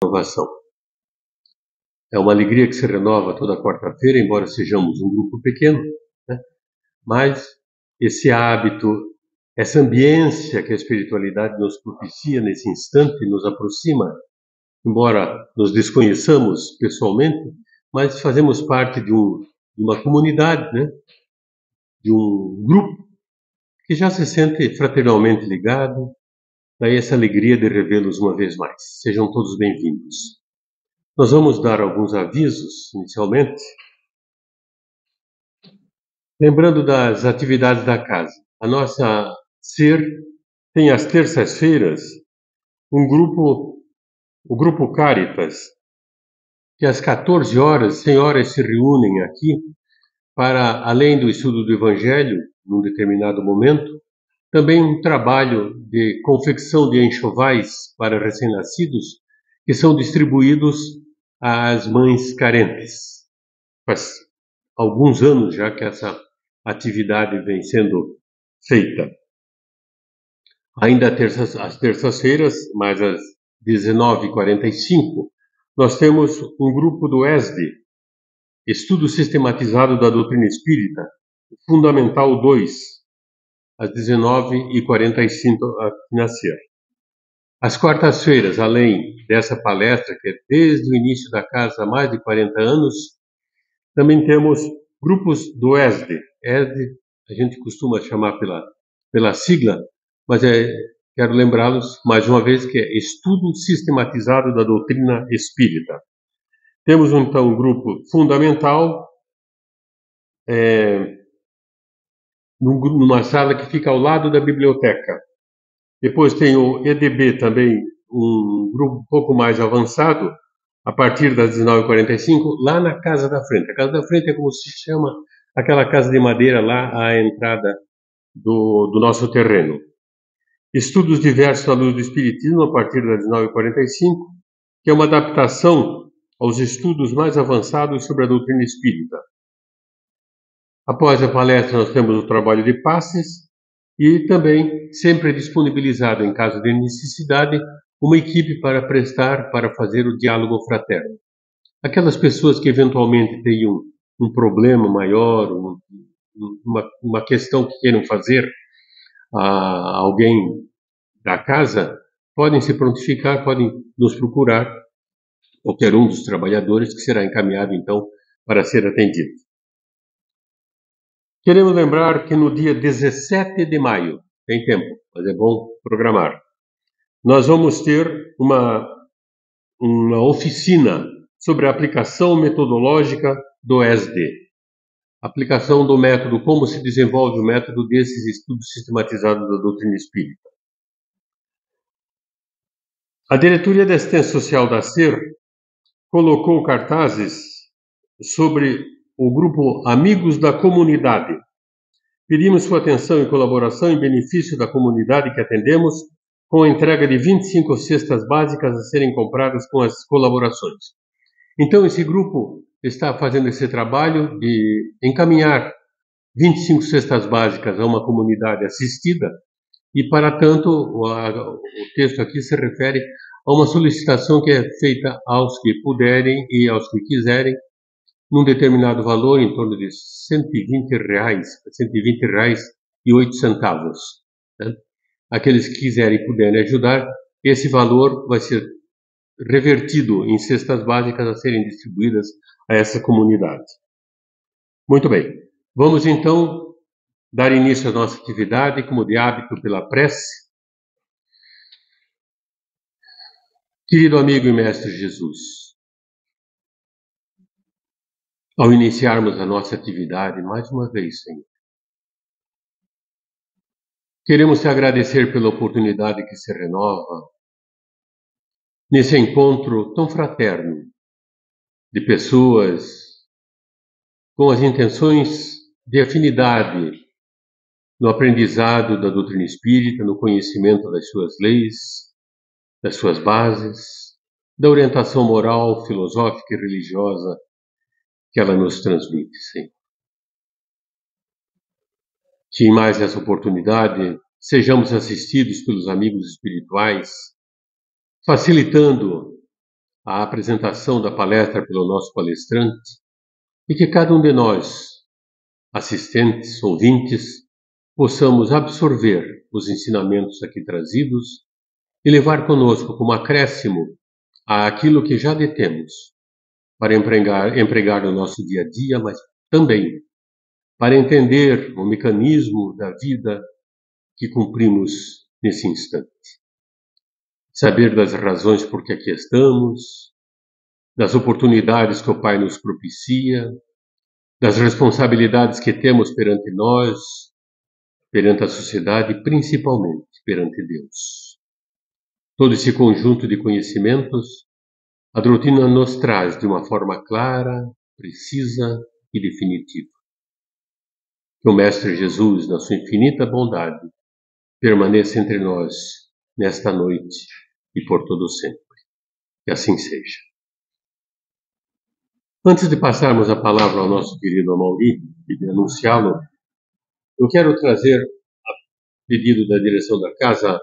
renovação. É uma alegria que se renova toda quarta-feira, embora sejamos um grupo pequeno, né? Mas esse hábito, essa ambiência que a espiritualidade nos propicia nesse instante, nos aproxima, embora nos desconheçamos pessoalmente, mas fazemos parte de uma comunidade, né? De um grupo que já se sente fraternalmente ligado. Daí essa alegria de revê-los uma vez mais. Sejam todos bem-vindos. Nós vamos dar alguns avisos, inicialmente, lembrando das atividades da casa. A nossa SER tem às terças-feiras o grupo Caritas, que às 14 horas, senhoras se reúnem aqui para, além do estudo do Evangelho, num determinado momento, também um trabalho de confecção de enxovais para recém-nascidos, que são distribuídos às mães carentes. Faz alguns anos já que essa atividade vem sendo feita. Ainda às terças-feiras, mais às 19h45, nós temos um grupo do ESD, Estudo Sistematizado da Doutrina Espírita, Fundamental 2, às 19h45 aqui na SER. Às quartas-feiras, além dessa palestra, que é desde o início da casa há mais de 40 anos, também temos grupos do ESD. ESD, a gente costuma chamar pela sigla, mas quero lembrá-los mais uma vez que é Estudo Sistematizado da Doutrina Espírita. Temos então um grupo fundamental, numa sala que fica ao lado da biblioteca. Depois tem o EDB também, um grupo um pouco mais avançado, a partir das 19h45, lá na Casa da Frente. A Casa da Frente é como se chama aquela casa de madeira lá à entrada do nosso terreno. Estudos diversos à luz do Espiritismo, a partir das 19h45, que é uma adaptação aos estudos mais avançados sobre a doutrina espírita. Após a palestra, nós temos o trabalho de passes e também, sempre disponibilizado em caso de necessidade, uma equipe para fazer o diálogo fraterno. Aquelas pessoas que eventualmente tenham um problema maior, uma questão que queiram fazer a alguém da casa, podem se prontificar, podem nos procurar, qualquer um dos trabalhadores, que será encaminhado então para ser atendido. Queremos lembrar que no dia 17 de maio, tem tempo, mas é bom programar, nós vamos ter uma oficina sobre a aplicação metodológica do ESD. Aplicação do método, como se desenvolve o método desses estudos sistematizados da doutrina espírita. A diretoria da assistência social da SER colocou cartazes sobre o grupo Amigos da Comunidade. Pedimos sua atenção e colaboração em benefício da comunidade que atendemos, com a entrega de 25 cestas básicas a serem compradas com as colaborações. Então, esse grupo está fazendo esse trabalho de encaminhar 25 cestas básicas a uma comunidade assistida e, para tanto, o texto aqui se refere a uma solicitação que é feita aos que puderem e aos que quiserem, num determinado valor, em torno de R$ 120,08. Né? Aqueles que quiserem e puderem ajudar, esse valor vai ser revertido em cestas básicas a serem distribuídas a essa comunidade. Muito bem. Vamos então dar início à nossa atividade, como de hábito, pela prece. Querido amigo e mestre Jesus, ao iniciarmos a nossa atividade, mais uma vez, Senhor, queremos te agradecer pela oportunidade que se renova nesse encontro tão fraterno de pessoas com as intenções de afinidade no aprendizado da doutrina espírita, no conhecimento das suas leis, das suas bases, da orientação moral, filosófica e religiosa que ela nos transmite, Senhor. Que em mais essa oportunidade sejamos assistidos pelos amigos espirituais, facilitando a apresentação da palestra pelo nosso palestrante e que cada um de nós, assistentes, ouvintes, possamos absorver os ensinamentos aqui trazidos e levar conosco como acréscimo àquilo que já detemos, para empregar no nosso dia a dia, mas também para entender o mecanismo da vida que cumprimos nesse instante. Saber das razões por que aqui estamos, das oportunidades que o Pai nos propicia, das responsabilidades que temos perante nós, perante a sociedade e principalmente perante Deus. Todo esse conjunto de conhecimentos, a doutrina nos traz de uma forma clara, precisa e definitiva. Que o Mestre Jesus, na sua infinita bondade, permaneça entre nós nesta noite e por todo sempre. Que assim seja. Antes de passarmos a palavra ao nosso querido Amaury e de anunciá-lo, eu quero trazer, a pedido da direção da casa,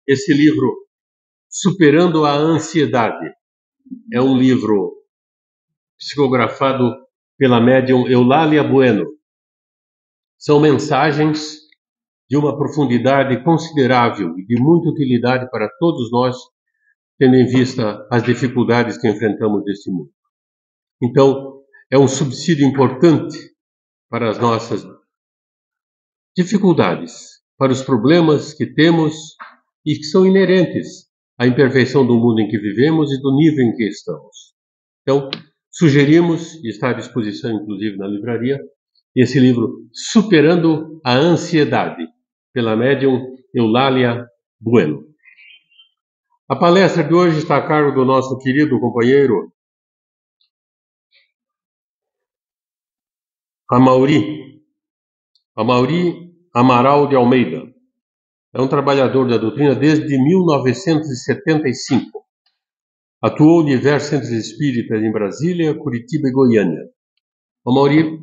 esse livro Superando a Ansiedade. É um livro psicografado pela médium Eulália Bueno. São mensagens de uma profundidade considerável e de muita utilidade para todos nós, tendo em vista as dificuldades que enfrentamos neste mundo. Então, é um subsídio importante para as nossas dificuldades, para os problemas que temos e que são inerentes à imperfeição do mundo em que vivemos e do nível em que estamos. Então, sugerimos, e está à disposição inclusive na livraria, esse livro Superando a Ansiedade, pela médium Eulália Bueno. A palestra de hoje está a cargo do nosso querido companheiro Amaury Amaral de Almeida. É um trabalhador da doutrina desde 1975. Atuou em diversos centros espíritas em Brasília, Curitiba e Goiânia. Amaury,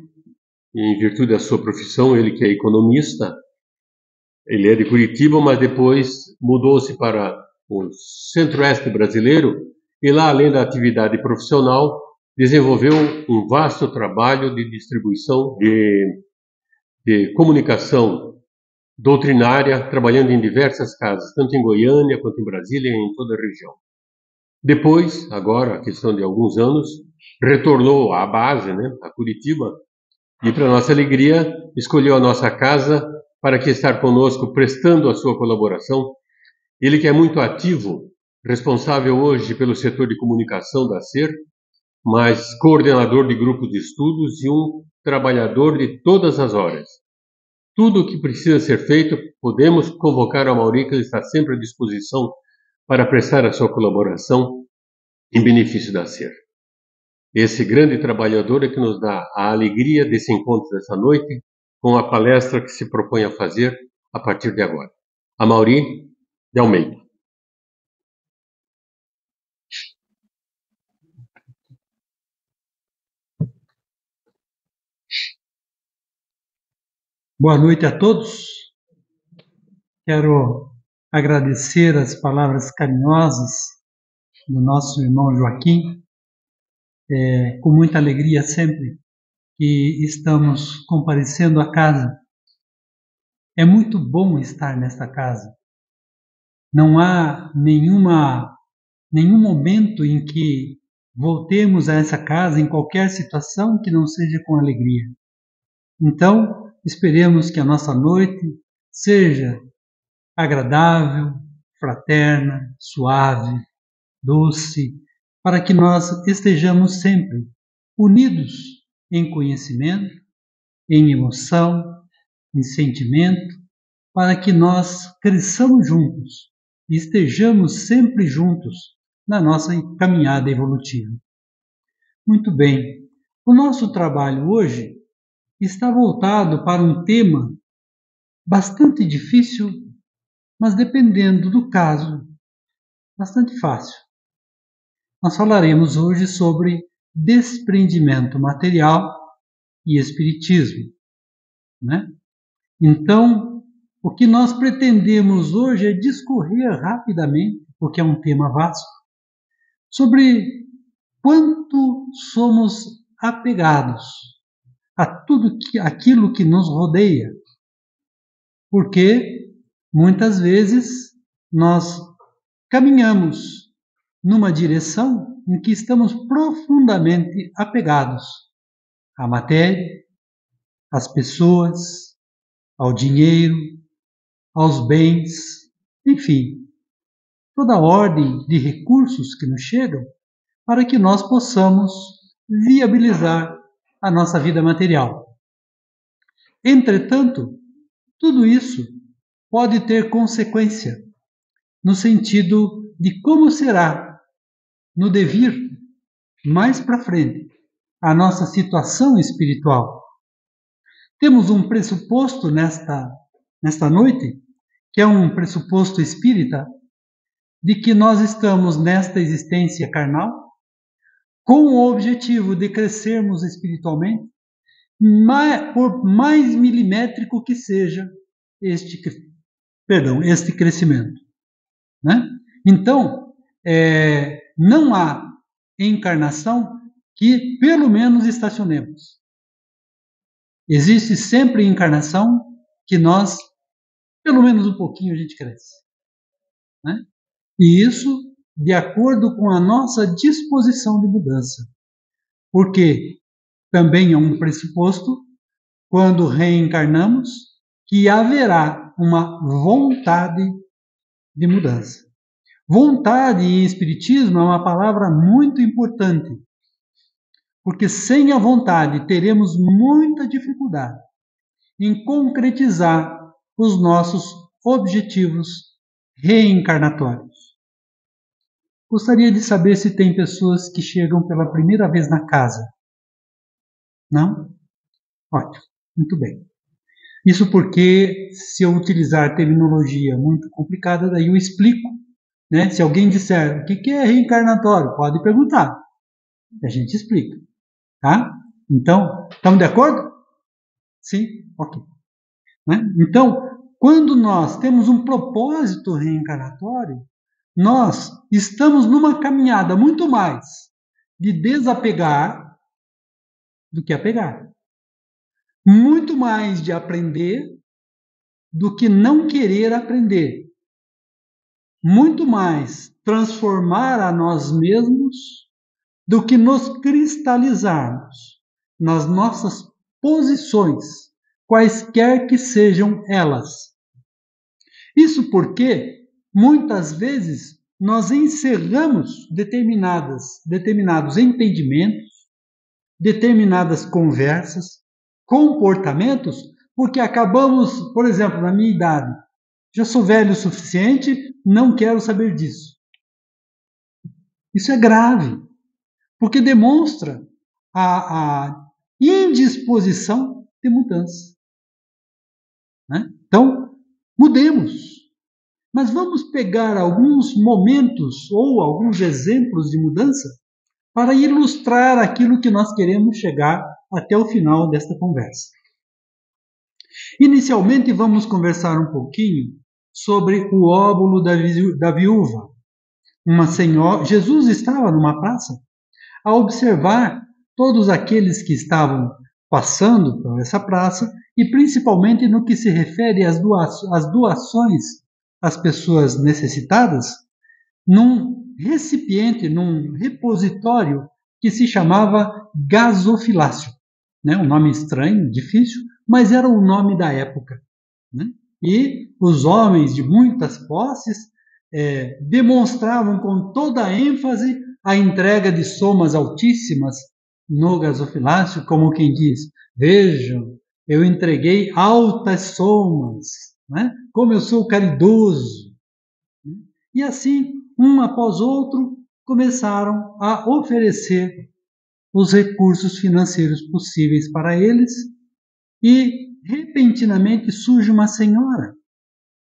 em virtude da sua profissão, ele que é economista, ele é de Curitiba, mas depois mudou-se para o centro-oeste brasileiro e lá, além da atividade profissional, desenvolveu um vasto trabalho de distribuição de comunicação doutrinária, trabalhando em diversas casas, tanto em Goiânia quanto em Brasília e em toda a região. Depois, agora, a questão de alguns anos, retornou à base, a Curitiba, e para nossa alegria, escolheu a nossa casa para que estar conosco, prestando a sua colaboração. Ele que é muito ativo, responsável hoje pelo setor de comunicação da SER, mas coordenador de grupos de estudos e um trabalhador de todas as horas. Tudo o que precisa ser feito, podemos convocar o Amaury, que ele está sempre à disposição para prestar a sua colaboração em benefício da SER. Esse grande trabalhador é que nos dá a alegria desse encontro dessa noite com a palestra que se propõe a fazer a partir de agora. Amaury de Almeida. Boa noite a todos. Quero agradecer as palavras carinhosas do nosso irmão Joaquim. Com muita alegria sempre que estamos comparecendo à casa. É muito bom estar nesta casa. Não há nenhum momento em que voltemos a essa casa em qualquer situação que não seja com alegria. Então, esperemos que a nossa noite seja agradável, fraterna, suave, doce, para que nós estejamos sempre unidos em conhecimento, em emoção, em sentimento, para que nós cresçamos juntos e estejamos sempre juntos na nossa caminhada evolutiva. Muito bem, o nosso trabalho hoje está voltado para um tema bastante difícil, mas dependendo do caso, bastante fácil. Nós falaremos hoje sobre desprendimento material e espiritismo, Então, o que nós pretendemos hoje é discorrer rapidamente, porque é um tema vasto, sobre quanto somos apegados a aquilo que nos rodeia, porque muitas vezes nós caminhamos numa direção em que estamos profundamente apegados à matéria, às pessoas, ao dinheiro, aos bens, enfim, toda a ordem de recursos que nos chegam para que nós possamos viabilizar a nossa vida material. Entretanto, tudo isso pode ter consequência no sentido de como será no devir, mais para frente, a nossa situação espiritual. Temos um pressuposto nesta noite, que é um pressuposto espírita, de que nós estamos nesta existência carnal com o objetivo de crescermos espiritualmente, por mais milimétrico que seja este crescimento. Né? Então, não há encarnação que pelo menos estacionemos. Existe sempre encarnação que nós, pelo menos um pouquinho, a gente cresce. Né? E isso de acordo com a nossa disposição de mudança. Porque também é um pressuposto, quando reencarnamos, que haverá uma vontade de mudança. Vontade em Espiritismo é uma palavra muito importante, porque sem a vontade teremos muita dificuldade em concretizar os nossos objetivos reencarnatórios. Gostaria de saber se tem pessoas que chegam pela primeira vez na casa. Não? Ótimo, muito bem. Isso porque, se eu utilizar terminologia muito complicada, daí eu explico. Né? Se alguém disser o que é reencarnatório, pode perguntar. A gente explica. Tá? Então, estamos de acordo? Sim? Ok. Né? Então, quando nós temos um propósito reencarnatório, nós estamos numa caminhada muito mais de desapegar do que apegar. Muito mais de aprender do que não querer aprender. Muito mais transformar a nós mesmos do que nos cristalizarmos nas nossas posições, quaisquer que sejam elas. Isso porque, muitas vezes, nós encerramos determinados entendimentos, determinadas conversas, comportamentos, porque acabamos, por exemplo, na minha idade, já sou velho o suficiente, não quero saber disso. Isso é grave, porque demonstra a indisposição de mudança. Né? Então, mudemos. Mas vamos pegar alguns momentos ou alguns exemplos de mudança para ilustrar aquilo que nós queremos chegar até o final desta conversa. Inicialmente, vamos conversar um pouquinho sobre o óbolo da viúva. Uma senhora, Jesus estava numa praça a observar todos aqueles que estavam passando por essa praça e principalmente no que se refere às doações às pessoas necessitadas, num recipiente, num repositório que se chamava gasofilácio. Né? Um nome estranho, difícil, mas era o nome da época. Né? E os homens de muitas posses demonstravam com toda a ênfase a entrega de somas altíssimas no gasofilácio, como quem diz, vejam, eu entreguei altas somas, né? Como eu sou caridoso. E assim, um após outro, começaram a oferecer os recursos financeiros possíveis para eles e, repentinamente, surge uma senhora,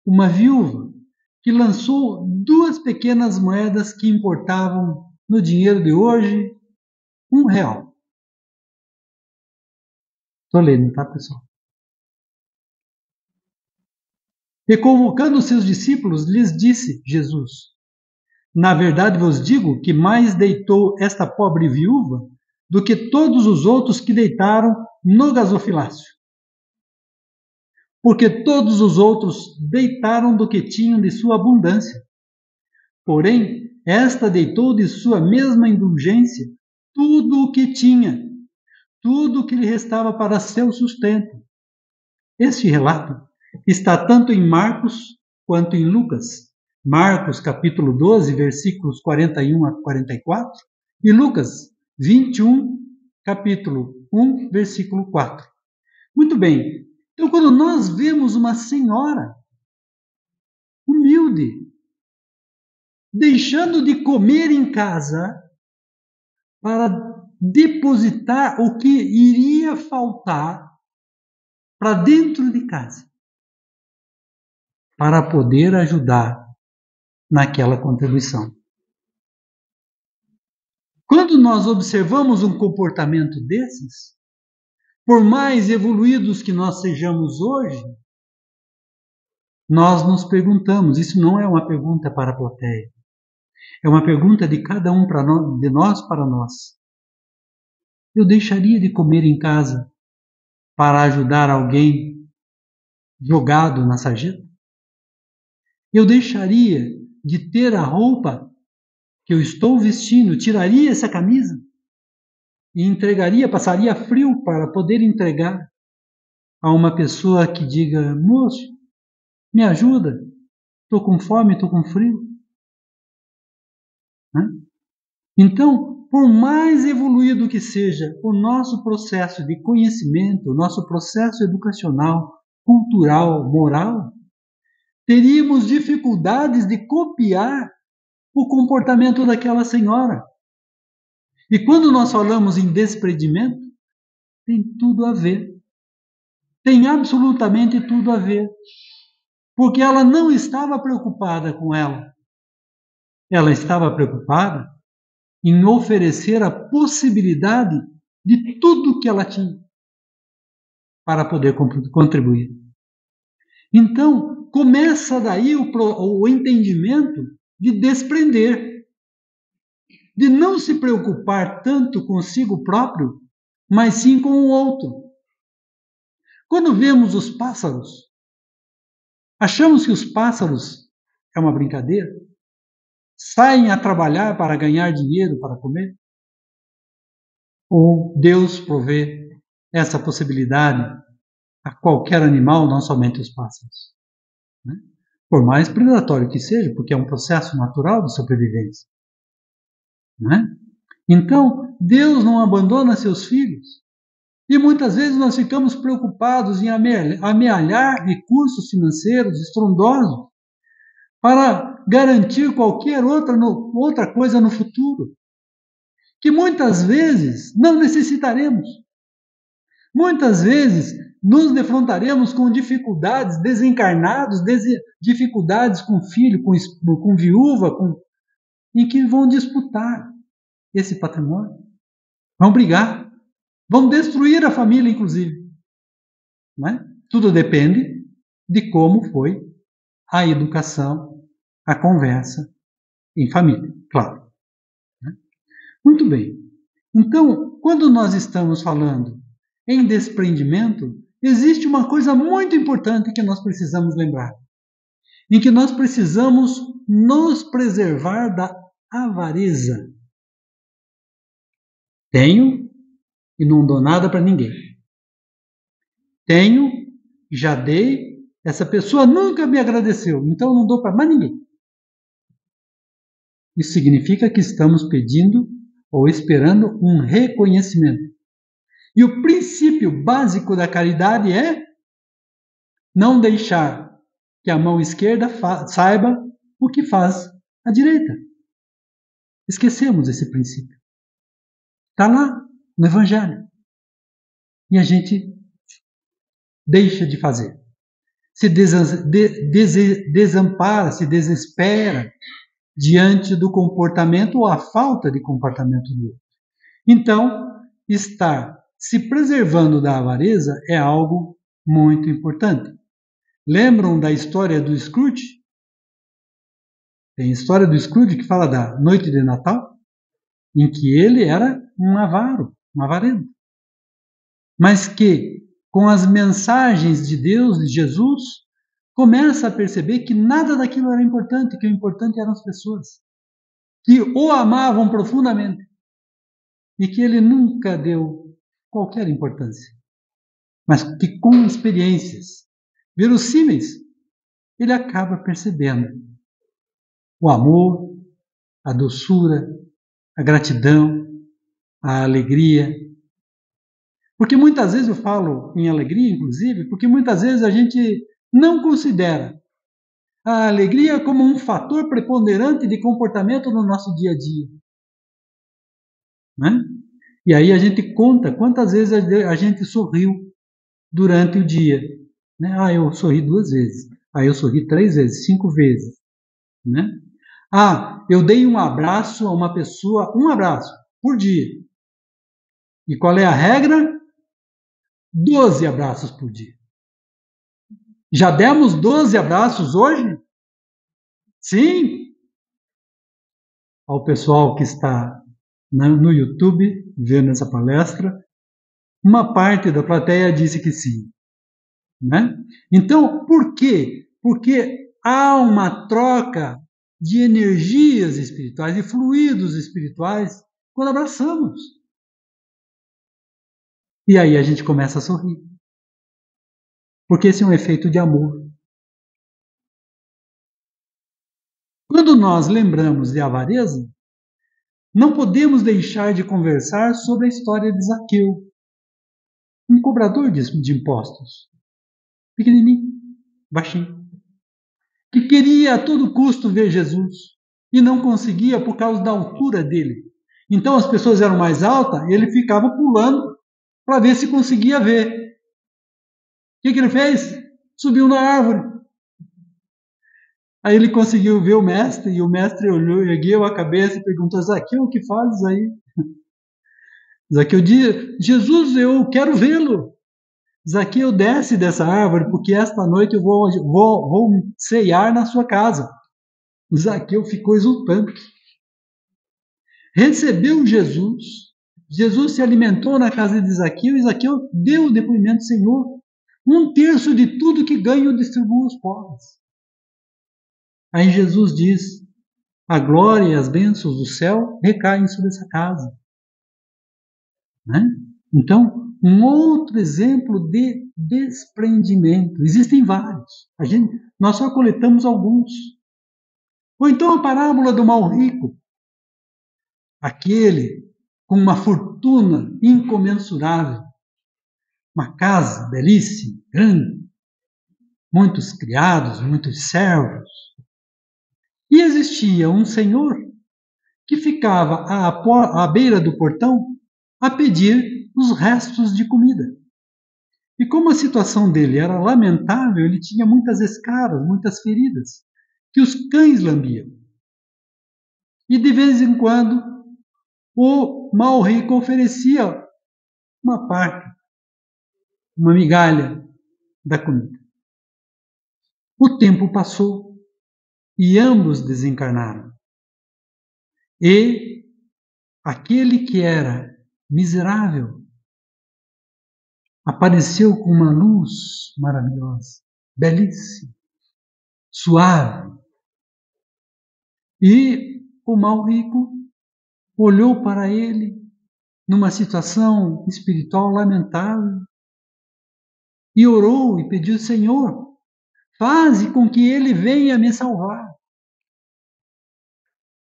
uma viúva, que lançou 2 pequenas moedas que importavam, no dinheiro de hoje, R$1. Estou lendo, tá, pessoal? E convocando os seus discípulos, lhes disse Jesus: Na verdade vos digo que mais deitou esta pobre viúva do que todos os outros que deitaram no gasofilácio. Porque todos os outros deitaram do que tinham de sua abundância. Porém, esta deitou de sua mesma indulgência tudo o que tinha, tudo o que lhe restava para seu sustento. Este relato está tanto em Marcos quanto em Lucas. Marcos, capítulo 12, versículos 41 a 44, e Lucas, 21, capítulo 1, versículo 4. Muito bem. Então, quando nós vemos uma senhora humilde, deixando de comer em casa para depositar o que iria faltar para dentro de casa, para poder ajudar naquela contribuição. Quando nós observamos um comportamento desses, por mais evoluídos que nós sejamos hoje, nós nos perguntamos, isso não é uma pergunta para a plateia, é uma pergunta de cada um de nós para nós. Eu deixaria de comer em casa para ajudar alguém jogado na sarjeta? Eu deixaria de ter a roupa que eu estou vestindo, tiraria essa camisa e entregaria, passaria frio para poder entregar a uma pessoa que diga: moço, me ajuda, estou com fome, estou com frio. Então, por mais evoluído que seja o nosso processo de conhecimento, o nosso processo educacional, cultural, moral, teríamos dificuldades de copiar o comportamento daquela senhora. E quando nós falamos em desprendimento, tem tudo a ver. Tem absolutamente tudo a ver. Porque ela não estava preocupada com ela. Ela estava preocupada em oferecer a possibilidade de tudo que ela tinha para poder contribuir. Então, começa daí o entendimento de desprender, de não se preocupar tanto consigo próprio, mas sim com o outro. Quando vemos os pássaros, achamos que os pássaros é uma brincadeira? Saem a trabalhar para ganhar dinheiro para comer? Ou Deus provê essa possibilidade a qualquer animal, não somente os pássaros? Né? Por mais predatório que seja, porque é um processo natural de sobrevivência. Né? Então, Deus não abandona seus filhos. E muitas vezes nós ficamos preocupados em amealhar recursos financeiros estrondosos para garantir qualquer outra coisa no futuro, que muitas vezes não necessitaremos. Muitas vezes nos defrontaremos com dificuldades desencarnados, dificuldades com filho, com viúva, em que vão disputar esse patrimônio. Vão brigar. Vão destruir a família, inclusive. Né? Tudo depende de como foi a educação, a conversa em família, claro. Né? Muito bem. Então, quando nós estamos falando em desprendimento, existe uma coisa muito importante que nós precisamos lembrar. Em que nós precisamos nos preservar da avareza. Tenho e não dou nada para ninguém. Tenho, já dei, essa pessoa nunca me agradeceu, então não dou para mais ninguém. Isso significa que estamos pedindo ou esperando um reconhecimento. E o princípio básico da caridade é não deixar que a mão esquerda saiba o que faz a direita. Esquecemos esse princípio. Está lá no Evangelho. E a gente deixa de fazer. Se desampara, se desespera diante do comportamento ou a falta de comportamento do outro. Então, estar se preservando da avareza é algo muito importante. Lembram da história do Scrooge? Tem a história do Scrooge que fala da noite de Natal, em que ele era um avaro, um avarento. Mas que, com as mensagens de Deus, de Jesus, começa a perceber que nada daquilo era importante, que o importante eram as pessoas, que o amavam profundamente e que ele nunca deu qualquer importância. Mas que com experiências verossímeis, ele acaba percebendo o amor, a doçura, a gratidão, a alegria. Porque muitas vezes eu falo em alegria, inclusive, porque muitas vezes a gente não considera a alegria como um fator preponderante de comportamento no nosso dia a dia. Né? E aí a gente conta quantas vezes a gente sorriu durante o dia. Né? Eu sorri 2 vezes. Eu sorri 3 vezes, 5 vezes. Né? Eu dei um abraço a uma pessoa, um abraço por dia. E qual é a regra? 12 abraços por dia. Já demos 12 abraços hoje? Sim. Ao pessoal que está no YouTube vendo essa palestra, uma parte da plateia disse que sim. Né? Então, por quê? Porque há uma troca de energias espirituais, de fluidos espirituais, quando abraçamos. E aí a gente começa a sorrir. Porque esse é um efeito de amor. Quando nós lembramos de avareza, não podemos deixar de conversar sobre a história de Zaqueu, um cobrador de impostos, pequenininho, baixinho, que queria a todo custo ver Jesus e não conseguia por causa da altura dele. Então as pessoas eram mais altas, ele ficava pulando para ver se conseguia ver. O que ele fez? Subiu na árvore. Aí ele conseguiu ver o mestre, e o mestre olhou, ergueu a cabeça e perguntou: Zaqueu, o que fazes aí? Zaqueu diz: Jesus, eu quero vê-lo. Zaqueu, desce dessa árvore, porque esta noite eu vou ceiar na sua casa. Zaqueu ficou exultante. Recebeu Jesus. Jesus se alimentou na casa de Zaqueu, e Zaqueu deu o depoimento: Senhor, 1/3 de tudo que ganho eu distribuo aos pobres. Aí Jesus diz: a glória e as bênçãos do céu recaem sobre essa casa. Né? Então, um outro exemplo de desprendimento. Existem vários. Nós só coletamos alguns. Ou então a parábola do mal rico. Aquele com uma fortuna incomensurável. Uma casa belíssima, grande. Muitos criados, muitos servos. E existia um senhor que ficava à beira do portão a pedir os restos de comida. E como a situação dele era lamentável, ele tinha muitas escaras, muitas feridas, que os cães lambiam. E de vez em quando, o mal rico oferecia uma parte, uma migalha da comida. O tempo passou e ambos desencarnaram. E aquele que era miserável apareceu com uma luz maravilhosa, belíssima, suave. E o mal rico olhou para ele numa situação espiritual lamentável e orou e pediu: Senhor, faze com que ele venha me salvar.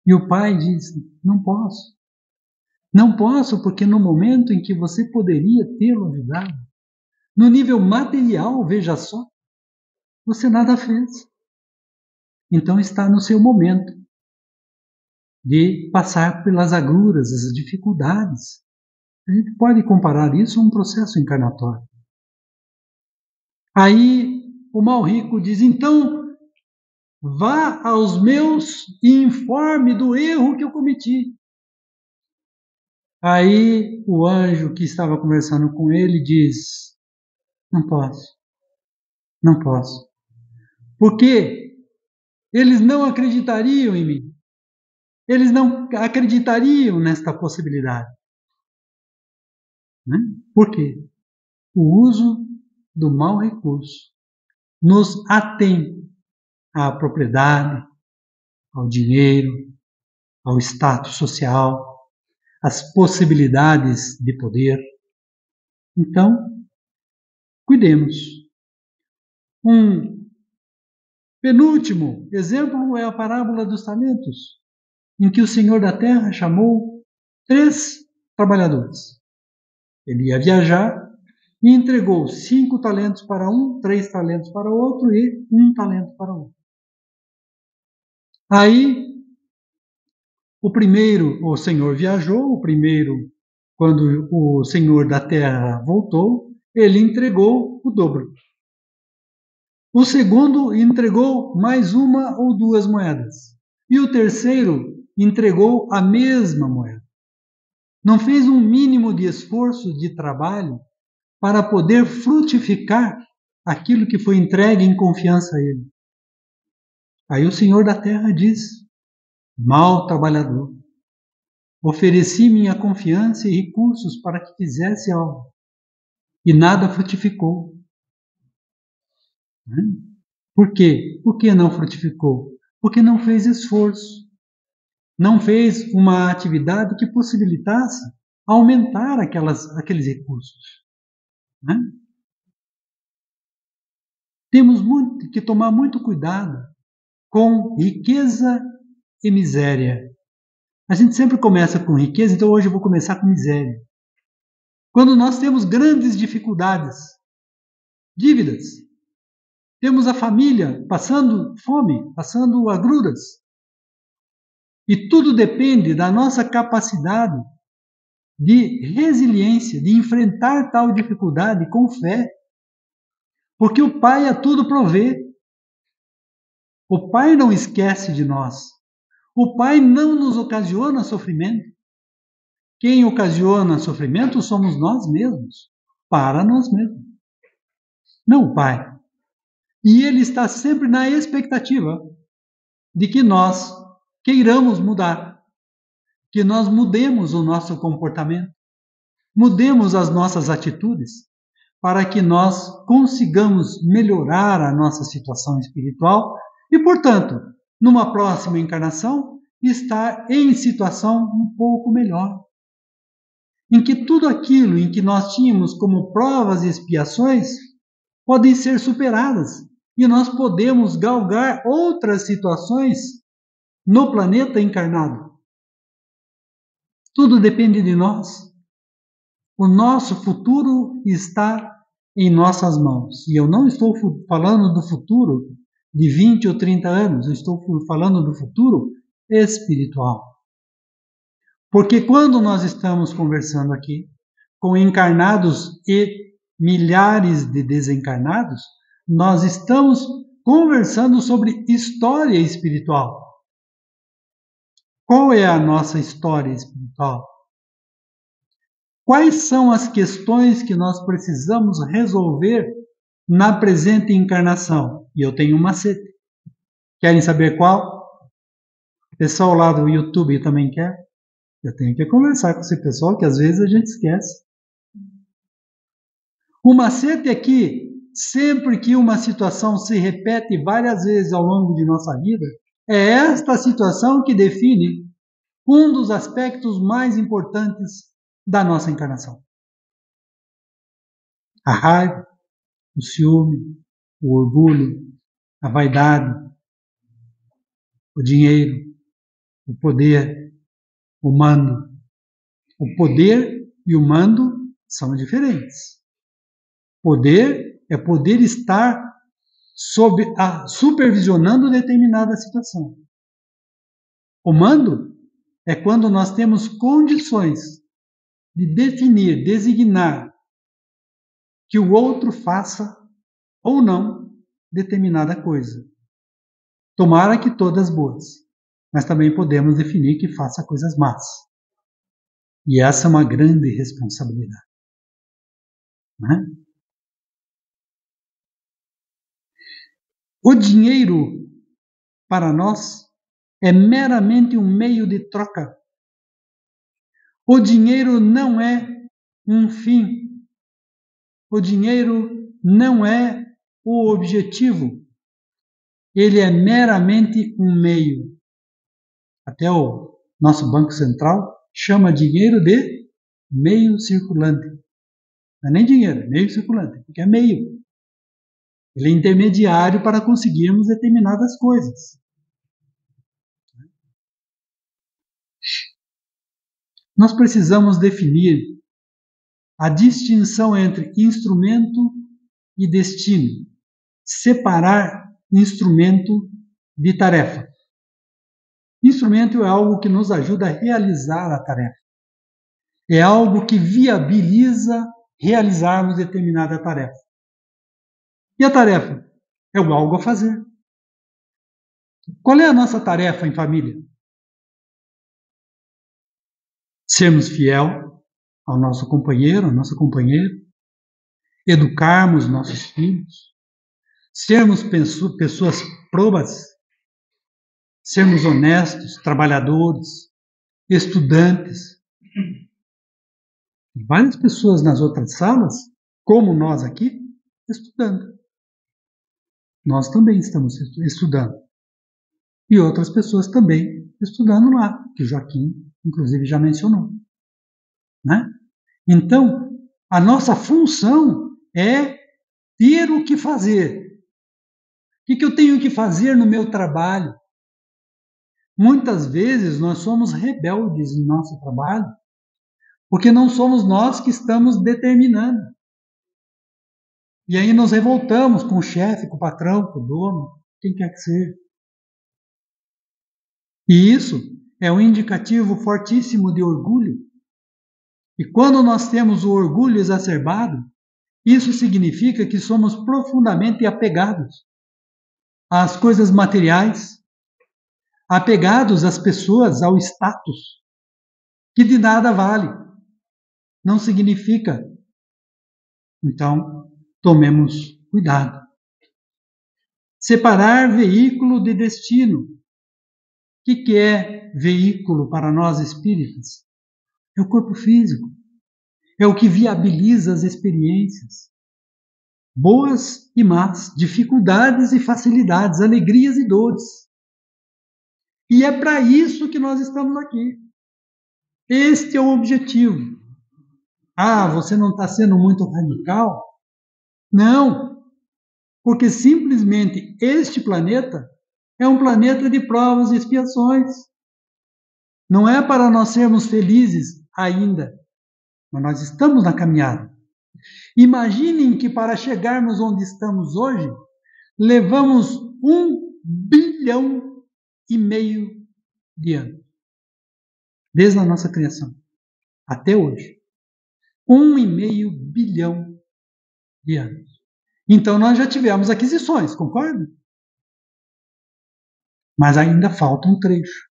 E o pai disse: não posso. Não posso, porque no momento em que você poderia tê-lo ajudado, no nível material, veja só, você nada fez. Então está no seu momento de passar pelas agruras, as dificuldades. A gente pode comparar isso a um processo encarnatório. Aí o mal rico diz: então vá aos meus e informe do erro que eu cometi. Aí o anjo que estava conversando com ele diz: não posso. Não posso. Por quê? Eles não acreditariam em mim. Eles não acreditariam nesta possibilidade. Né? Por quê? O uso do mau recurso nos atém à propriedade, ao dinheiro, ao status social, às possibilidades de poder. Então, cuidemos. Um penúltimo exemplo é a parábola dos talentos, em que o Senhor da Terra chamou 3 trabalhadores. Ele ia viajar e entregou 5 talentos para um, 3 talentos para o outro e 1 talento para o outro. Aí, o Senhor viajou, o primeiro, quando o Senhor da Terra voltou, ele entregou o dobro. O segundo entregou mais 1 ou 2 moedas. E o terceiro entregou a mesma moeda. Não fez um mínimo de esforço de trabalho para poder frutificar aquilo que foi entregue em confiança a ele. Aí o Senhor da Terra diz: mau trabalhador, ofereci minha confiança e recursos para que fizesse algo, e nada frutificou. Por quê? Por que não frutificou? Porque não fez esforço. Não fez uma atividade que possibilitasse aumentar aqueles recursos. Né? Temos que tomar muito cuidado com riqueza e miséria. A gente sempre começa com riqueza, então hoje eu vou começar com miséria. Quando nós temos grandes dificuldades, dívidas, temos a família passando fome, passando agruras, e tudo depende da nossa capacidade de resiliência, de enfrentar tal dificuldade com fé. Porque o Pai a tudo provê. O Pai não esquece de nós. O Pai não nos ocasiona sofrimento. Quem ocasiona sofrimento somos nós mesmos, para nós mesmos. Não o Pai. E Ele está sempre na expectativa de que nós queiramos mudar, que nós mudemos o nosso comportamento, mudemos as nossas atitudes, para que nós consigamos melhorar a nossa situação espiritual e, portanto, numa próxima encarnação, estar em situação um pouco melhor. Em que tudo aquilo em que nós tínhamos como provas e expiações podem ser superadas e nós podemos galgar outras situações no planeta encarnado. Tudo depende de nós. O nosso futuro está em nossas mãos. E eu não estou falando do futuro de 20 ou 30 anos, eu estou falando do futuro espiritual. Porque quando nós estamos conversando aqui com encarnados e milhares de desencarnados, nós estamos conversando sobre história espiritual. Qual é a nossa história espiritual? Quais são as questões que nós precisamos resolver na presente encarnação? E eu tenho um macete. Querem saber qual? O pessoal lá do YouTube também quer? Eu tenho que conversar com esse pessoal que às vezes a gente esquece. O macete é que sempre que uma situação se repete várias vezes ao longo de nossa vida, é esta situação que define um dos aspectos mais importantes da nossa encarnação. A raiva, o ciúme, o orgulho, a vaidade, o dinheiro, o poder, o mando. O poder e o mando são diferentes. Poder é poder estar supervisionando determinada situação. O mando é quando nós temos condições de definir, designar que o outro faça ou não determinada coisa. Tomara que todas boas, mas também podemos definir que faça coisas más. E essa é uma grande responsabilidade. Né? O dinheiro para nós, é meramente um meio de troca. O dinheiro não é um fim. O dinheiro não é o objetivo. Ele é meramente um meio. Até o nosso Banco Central chama dinheiro de meio circulante. Não é nem dinheiro, é meio circulante, porque é meio. Ele é intermediário para conseguirmos determinadas coisas. Nós precisamos definir a distinção entre instrumento e destino. Separar instrumento de tarefa. Instrumento é algo que nos ajuda a realizar a tarefa. É algo que viabiliza realizarmos determinada tarefa. E a tarefa? É o algo a fazer. Qual é a nossa tarefa em família? Sermos fiel ao nosso companheiro, à nossa companheira, educarmos nossos filhos, sermos pessoas probas, sermos honestos, trabalhadores, estudantes. Várias pessoas nas outras salas, como nós aqui, estudando. Nós também estamos estudando. E outras pessoas também estudando lá, que o Joaquim, inclusive, já mencionou. Né? Então, a nossa função é ter o que fazer. O que eu tenho que fazer no meu trabalho? Muitas vezes nós somos rebeldes em nosso trabalho, porque não somos nós que estamos determinando. E aí nos revoltamos com o chefe, com o patrão, com o dono, quem quer que seja. E isso é um indicativo fortíssimo de orgulho. E quando nós temos o orgulho exacerbado, isso significa que somos profundamente apegados às coisas materiais, apegados às pessoas, ao status, que de nada vale. Não significa. Então, tomemos cuidado. Separar veículo de destino. O que é veículo para nós espíritas? É o corpo físico. É o que viabiliza as experiências. Boas e más, dificuldades e facilidades, alegrias e dores. E é para isso que nós estamos aqui. Este é o objetivo. Ah, você não está sendo muito radical? Não, porque simplesmente este planeta é um planeta de provas e expiações. Não é para nós sermos felizes ainda, mas nós estamos na caminhada. Imaginem que para chegarmos onde estamos hoje, levamos 1,5 bilhão de anos. Desde a nossa criação até hoje. 1,5 bilhão de anos. Então nós já tivemos aquisições, concorda? Mas ainda falta um trecho.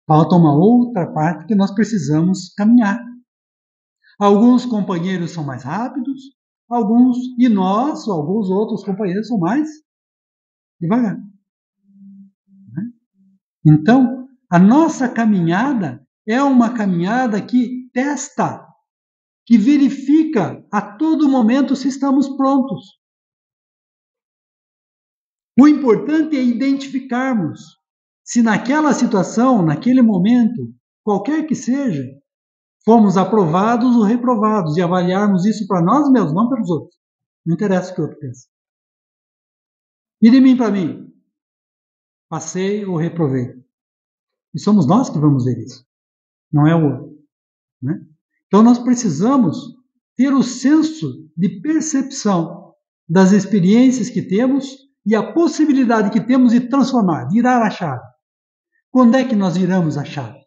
Falta uma outra parte que nós precisamos caminhar. Alguns companheiros são mais rápidos, e nós, alguns outros companheiros são mais devagar. Então, a nossa caminhada é uma caminhada que testa, que verifica a todo momento se estamos prontos. O importante é identificarmos se naquela situação, naquele momento, qualquer que seja, fomos aprovados ou reprovados e avaliarmos isso para nós mesmos, não pelos outros. Não interessa o que o outro pensa. E de mim para mim, passei ou reprovei. E somos nós que vamos ver isso, não é o outro. Né? Então nós precisamos ter o senso de percepção das experiências que temos e a possibilidade que temos de transformar, virar a chave. Quando é que nós viramos a chave?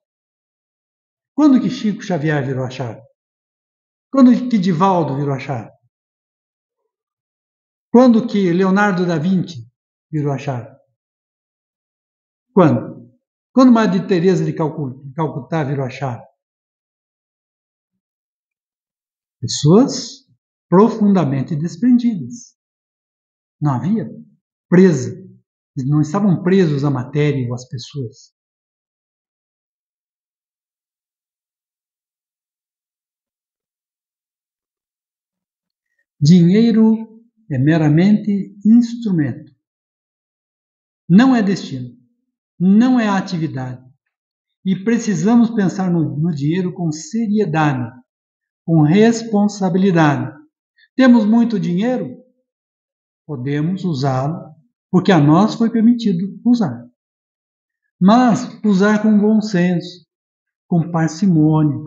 Quando que Chico Xavier virou a chave? Quando que Divaldo virou a chave? Quando que Leonardo da Vinci virou a chave? Quando? Quando Madre Teresa de Calcutá virou a chave? Pessoas profundamente desprendidas. Não havia presa Eles não estavam presos à matéria ou às pessoas. Dinheiro é meramente instrumento. Não é destino. Não é atividade. E precisamos pensar no dinheiro com seriedade, com responsabilidade. Temos muito dinheiro? Podemos usá-lo, porque a nós foi permitido usar. Mas usar com bom senso, com parcimônia.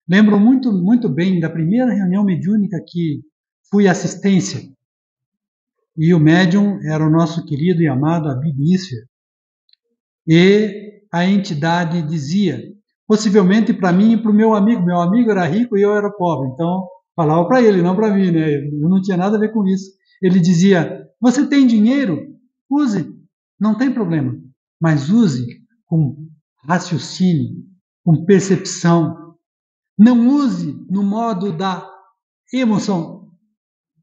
Lembro muito bem da primeira reunião mediúnica que fui assistência. E o médium era o nosso querido e amado Abib Isfer. E a entidade dizia, possivelmente para mim e para o meu amigo era rico e eu era pobre, então falava para ele, não para mim, né? Eu não tinha nada a ver com isso. Ele dizia, você tem dinheiro? Use, não tem problema, mas use com raciocínio, com percepção. Não use no modo da emoção,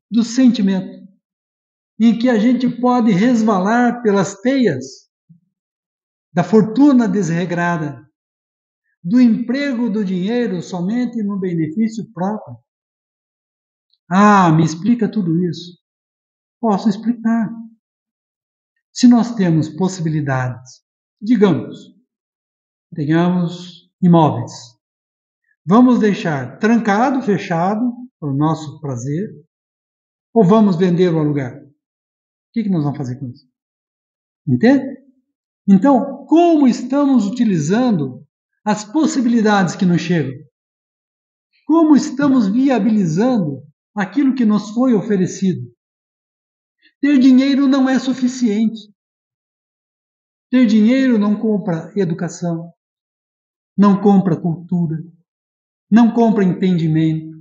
do sentimento, em que a gente pode resvalar pelas teias da fortuna desregrada, do emprego do dinheiro somente no benefício próprio. Ah, me explica tudo isso. Posso explicar. Se nós temos possibilidades, digamos, tenhamos imóveis, vamos deixar trancado, fechado, para o nosso prazer, ou vamos vender ou alugar? O que nós vamos fazer com isso? Entende? Então, como estamos utilizando as possibilidades que nos chegam? Como estamos viabilizando aquilo que nos foi oferecido? Ter dinheiro não é suficiente. Ter dinheiro não compra educação, não compra cultura, não compra entendimento,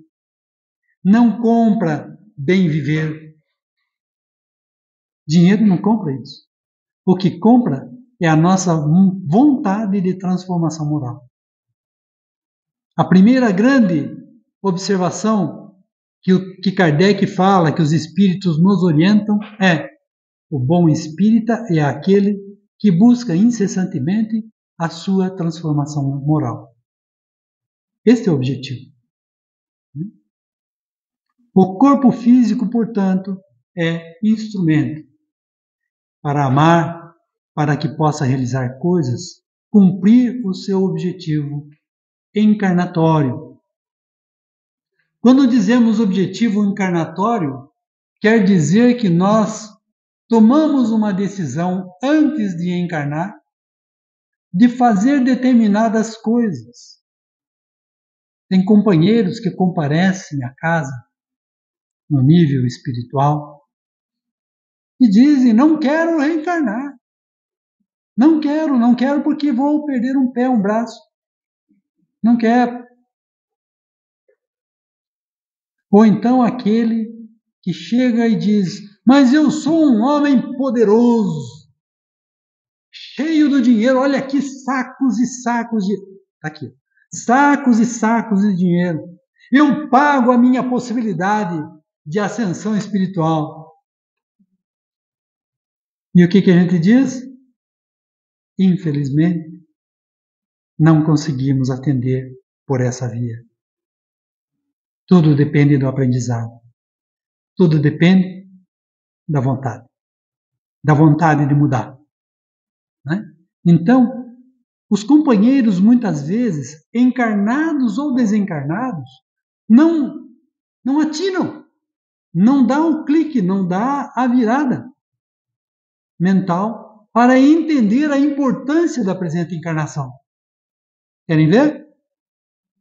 não compra bem viver. Dinheiro não compra isso. O que compra é a nossa vontade de transformação moral. A primeira grande observação que Kardec fala, que os espíritos nos orientam, é: o bom espírita é aquele que busca incessantemente a sua transformação moral. Este é o objetivo. O corpo físico, portanto, é instrumento para amar, para que possa realizar coisas, cumprir o seu objetivo encarnatório. Quando dizemos objetivo encarnatório, quer dizer que nós tomamos uma decisão antes de encarnar de fazer determinadas coisas. Tem companheiros que comparecem à casa no nível espiritual e dizem: não quero reencarnar. Não quero porque vou perder um pé, um braço. Não quero. Ou então aquele que chega e diz: mas eu sou um homem poderoso, cheio do dinheiro, olha aqui sacos e sacos de... Tá aqui. Sacos e sacos de dinheiro. Eu pago a minha possibilidade de ascensão espiritual. E o que a gente diz? Infelizmente, não conseguimos atender por essa via. Tudo depende do aprendizado. Tudo depende da vontade de mudar. Né? Então, os companheiros, muitas vezes, encarnados ou desencarnados, não atinam, não dá o clique, não dá a virada mental para entender a importância da presente encarnação. Querem ver?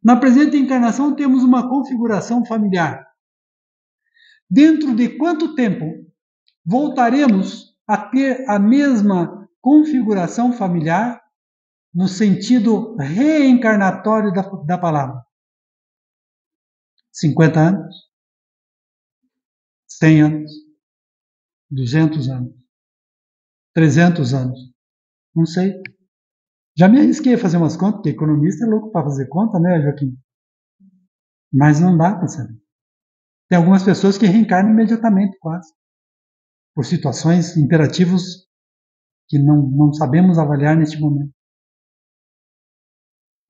Na presente encarnação temos uma configuração familiar. Dentro de quanto tempo voltaremos a ter a mesma configuração familiar no sentido reencarnatório da palavra? 50 anos? 100 anos? 200 anos? 300 anos? Não sei. Já me arrisquei a fazer umas contas, porque economista é louco para fazer conta, né, Joaquim? Mas não dá para saber. Tem algumas pessoas que reencarnam imediatamente, quase. Por situações, imperativos que não sabemos avaliar neste momento.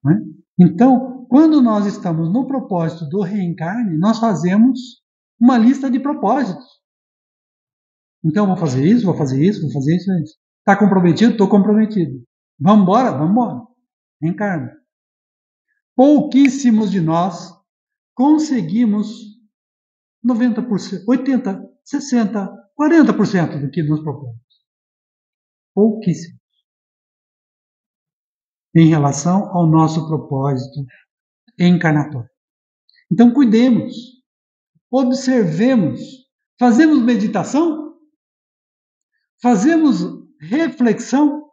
Não é? Então, quando nós estamos no propósito do reencarne, nós fazemos uma lista de propósitos. Então, vou fazer isso, vou fazer isso, vou fazer isso, isso. Está comprometido? Estou comprometido. Vamos embora? Vamos embora. Reencarna. Pouquíssimos de nós conseguimos 90%, 80%, 60%, 40% do que nos propomos. Pouquíssimos. Em relação ao nosso propósito encarnatório. Então, cuidemos, observemos, fazemos meditação, fazemos reflexão,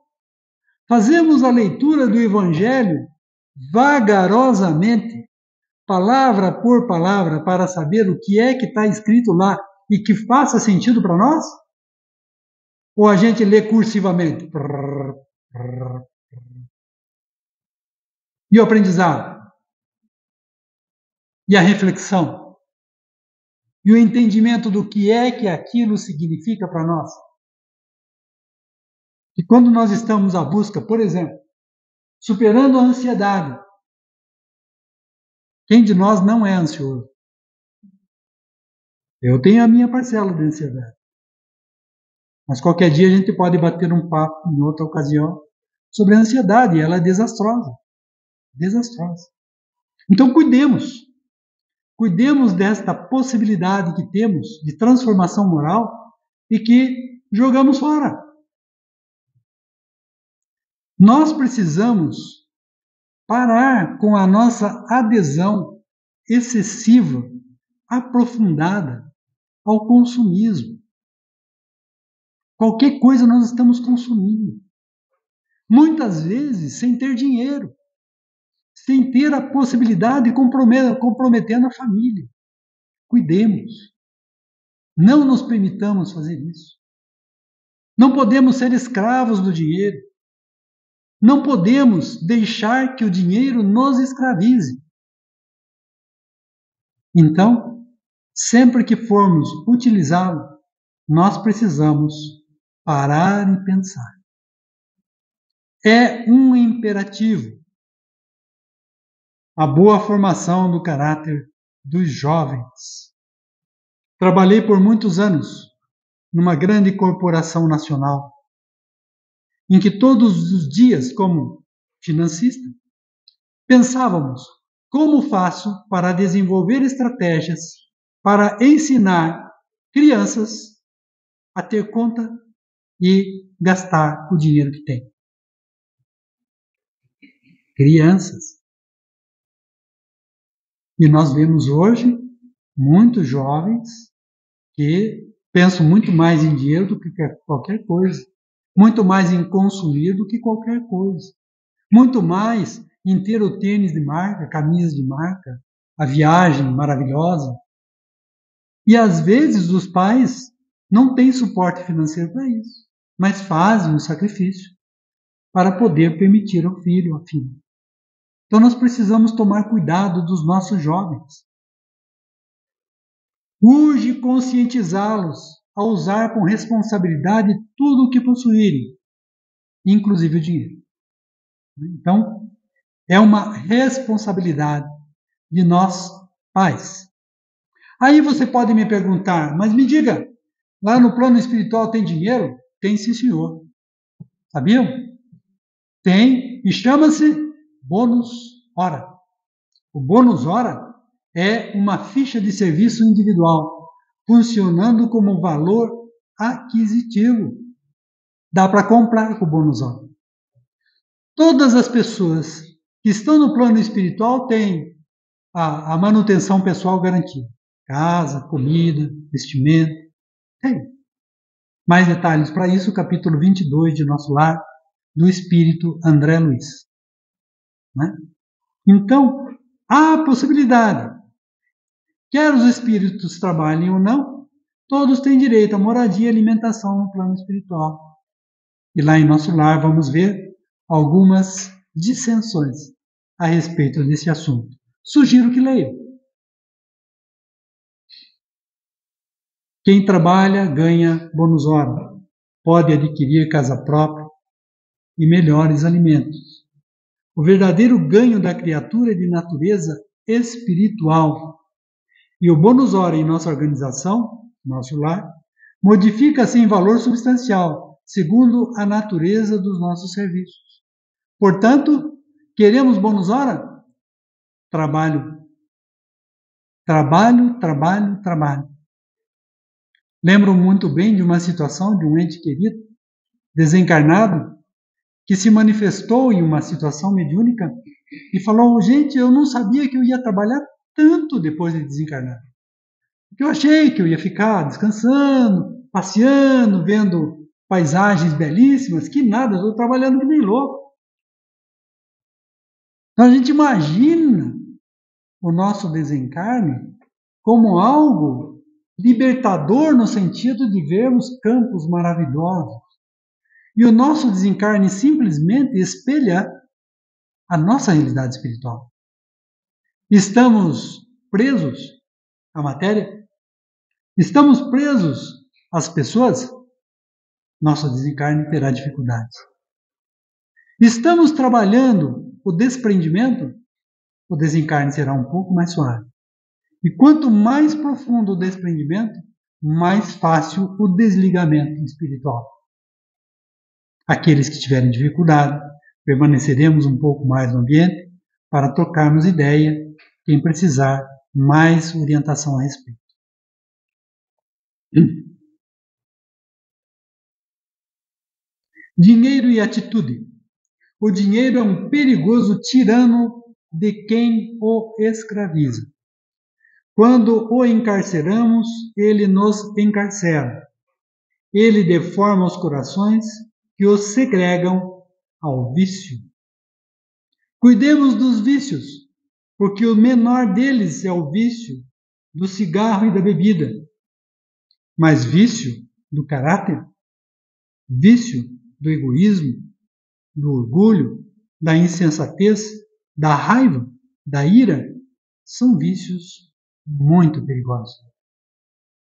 fazemos a leitura do Evangelho vagarosamente, palavra por palavra, para saber o que é que está escrito lá e que faça sentido para nós? Ou a gente lê cursivamente? E o aprendizado? E a reflexão? E o entendimento do que é que aquilo significa para nós? E quando nós estamos à busca, por exemplo, superando a ansiedade, quem de nós não é ansioso? Eu tenho a minha parcela de ansiedade. Mas qualquer dia a gente pode bater um papo, em outra ocasião, sobre a ansiedade. Ela é desastrosa. Desastrosa. Então cuidemos. Cuidemos desta possibilidade que temos de transformação moral e que jogamos fora. Nós precisamos parar com a nossa adesão excessiva, aprofundada ao consumismo. Qualquer coisa nós estamos consumindo. Muitas vezes sem ter dinheiro, sem ter a possibilidade de comprometendo a família. Cuidemos. Não nos permitamos fazer isso. Não podemos ser escravos do dinheiro. Não podemos deixar que o dinheiro nos escravize. Então, sempre que formos utilizá-lo, nós precisamos parar e pensar. É um imperativo a boa formação do caráter dos jovens. Trabalhei por muitos anos numa grande corporação nacional, em que todos os dias, como financista, pensávamos como faço para desenvolver estratégias para ensinar crianças a ter conta e gastar o dinheiro que tem. Crianças. E nós vemos hoje muitos jovens que pensam muito mais em dinheiro do que qualquer coisa, muito mais em consumir do que qualquer coisa, muito mais em ter o tênis de marca, camisa de marca, a viagem maravilhosa. E às vezes os pais não têm suporte financeiro para isso, mas fazem um sacrifício para poder permitir ao filho ou à filha. Então nós precisamos tomar cuidado dos nossos jovens. Urge conscientizá-los a usar com responsabilidade tudo o que possuírem, inclusive o dinheiro. Então, é uma responsabilidade de nós, pais. Aí você pode me perguntar, mas me diga, lá no plano espiritual tem dinheiro? Tem, sim, senhor. Sabiam? Tem, e chama-se bônus hora. O bônus hora é uma ficha de serviço individual, funcionando como valor aquisitivo. Dá para comprar com o bônus hora. Todas as pessoas que estão no plano espiritual têm a manutenção pessoal garantida. Casa, comida, vestimento. Tem. Mais detalhes para isso, o capítulo 22 de Nosso Lar, do Espírito André Luiz. Né? Então, há possibilidade. Quer os espíritos trabalhem ou não, todos têm direito a moradia e alimentação no plano espiritual. E lá em Nosso Lar vamos ver algumas dissensões a respeito desse assunto. Sugiro que leiam. Quem trabalha ganha bônus hora. Pode adquirir casa própria, e melhores alimentos. O verdadeiro ganho da criatura é de natureza espiritual. E o bônus hora em nossa organização, nosso lar, modifica-se em valor substancial, segundo a natureza dos nossos serviços. Portanto, queremos bônus hora? Trabalho. Trabalho, trabalho, trabalho. Lembro muito bem de uma situação de um ente querido, desencarnado, que se manifestou em uma situação mediúnica e falou: gente, eu não sabia que eu ia trabalhar tanto depois de desencarnar. Porque eu achei que eu ia ficar descansando, passeando, vendo paisagens belíssimas, que nada, eu estou trabalhando que nem louco. Então a gente imagina o nosso desencarne como algo libertador no sentido de vermos campos maravilhosos. E o nosso desencarne simplesmente espelha a nossa realidade espiritual. Estamos presos à matéria? Estamos presos às pessoas? Nosso desencarne terá dificuldades. Estamos trabalhando o desprendimento? O desencarne será um pouco mais suave. E quanto mais profundo o desprendimento, mais fácil o desligamento espiritual. Aqueles que tiverem dificuldade, permaneceremos um pouco mais no ambiente para trocarmos ideia, quem precisar mais orientação a respeito. Dinheiro e atitude. O dinheiro é um perigoso tirano de quem o escraviza. Quando o encarceramos, ele nos encarcera. Ele deforma os corações que os segregam ao vício. Cuidemos dos vícios, porque o menor deles é o vício do cigarro e da bebida. Mas vício do caráter, vício do egoísmo, do orgulho, da insensatez, da raiva, da ira, são vícios muito perigosos.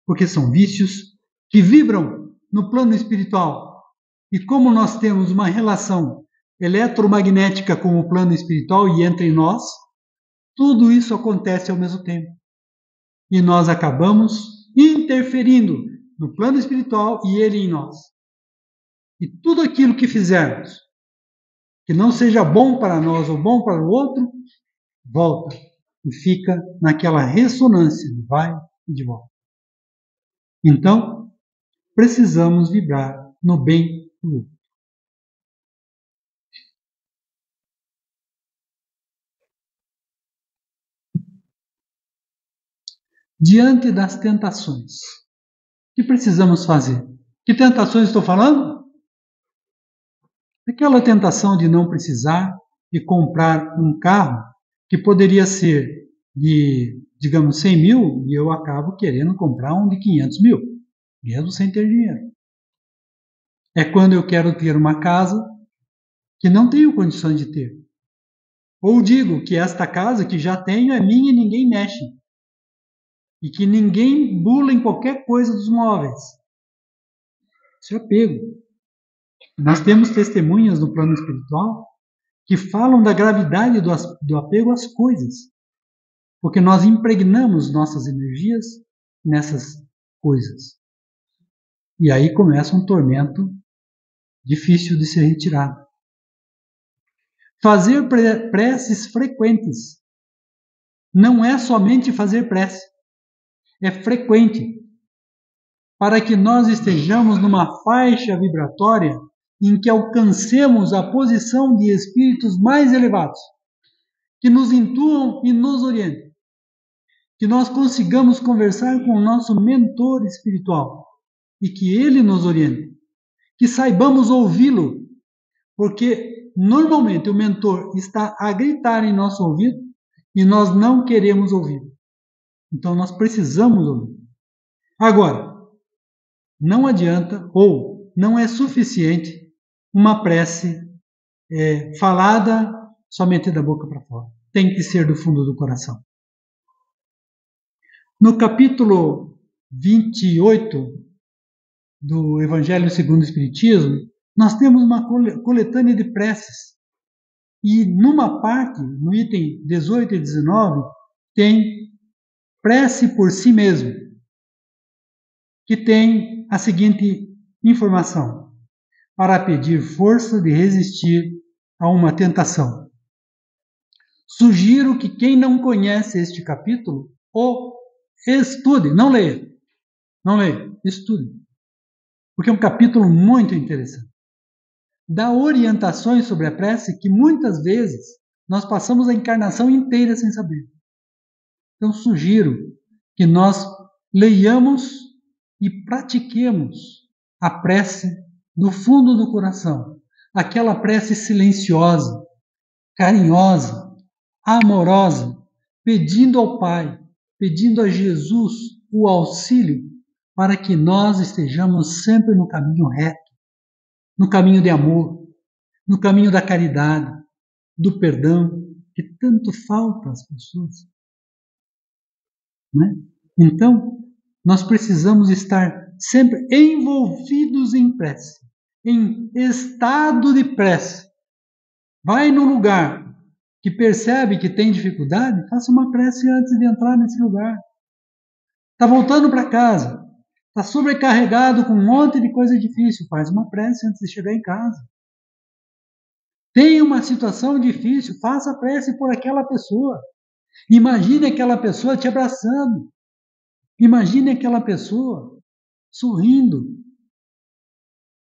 Porque são vícios que vibram no plano espiritual. E como nós temos uma relação eletromagnética com o plano espiritual e entre nós, tudo isso acontece ao mesmo tempo. E nós acabamos interferindo no plano espiritual e ele em nós. E tudo aquilo que fizermos que não seja bom para nós ou bom para o outro, volta e fica naquela ressonância de vai e de volta. Então, precisamos vibrar no bem do outro. Diante das tentações, o que precisamos fazer? Que tentações estou falando? Aquela tentação de não precisar de comprar um carro que poderia ser de, digamos, 100 mil e eu acabo querendo comprar um de 500 mil, mesmo sem ter dinheiro. É quando eu quero ter uma casa que não tenho condições de ter. Ou digo que esta casa que já tenho é minha e ninguém mexe. E que ninguém bula em qualquer coisa dos móveis. Isso é apego. Nós temos testemunhas no plano espiritual que falam da gravidade do apego às coisas. Porque nós impregnamos nossas energias nessas coisas. E aí começa um tormento difícil de ser retirado. Fazer preces frequentes. Não é somente fazer prece. É frequente. Para que nós estejamos numa faixa vibratória em que alcancemos a posição de espíritos mais elevados, que nos intuam e nos orientem, que nós consigamos conversar com o nosso mentor espiritual e que ele nos oriente, que saibamos ouvi-lo, porque normalmente o mentor está a gritar em nosso ouvido e nós não queremos ouvir. Então nós precisamos ouvir. Agora, não adianta ou não é suficiente uma prece falada somente da boca para fora. Tem que ser do fundo do coração. No capítulo 28 do Evangelho segundo o Espiritismo, Nós temos uma coletânea de preces. E numa parte, no item 18 e 19, tem prece por si mesmo, que tem a seguinte informação: para pedir força de resistir a uma tentação. Sugiro que quem não conhece este capítulo, o estude, não leia, estude, porque é um capítulo muito interessante. Dá orientações sobre a prece que muitas vezes nós passamos a encarnação inteira sem saber. Então sugiro que nós leiamos e pratiquemos a prece do fundo do coração, aquela prece silenciosa, carinhosa, amorosa, pedindo ao Pai, pedindo a Jesus o auxílio para que nós estejamos sempre no caminho reto, no caminho de amor, no caminho da caridade, do perdão, que tanto falta às pessoas. Né? Então, nós precisamos estar sempre envolvidos em prece, em estado de prece. Vai num lugar que percebe que tem dificuldade, faça uma prece antes de entrar nesse lugar. Está voltando para casa, está sobrecarregado com um monte de coisa difícil, faz uma prece antes de chegar em casa. Tem uma situação difícil, faça prece por aquela pessoa. Imagine aquela pessoa te abraçando. Imagine aquela pessoa sorrindo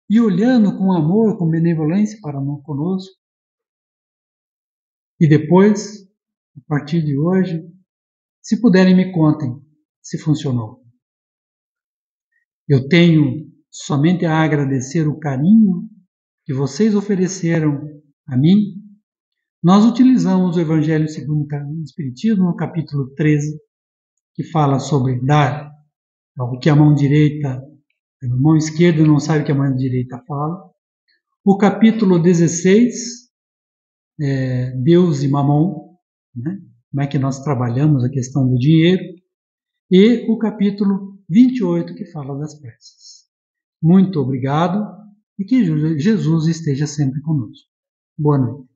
e olhando com amor, com benevolência para conosco. E depois, a partir de hoje, se puderem, me contem se funcionou. Eu tenho somente a agradecer o carinho que vocês ofereceram a mim. Nós utilizamos o Evangelho segundo o Espiritismo, no capítulo 13, que fala sobre dar o que a mão direita, a mão esquerda não sabe o que a mão direita fala. O capítulo 16, Deus e Mamon, né? Como é que nós trabalhamos a questão do dinheiro. E o capítulo 28, que fala das preces. Muito obrigado e que Jesus esteja sempre conosco. Boa noite.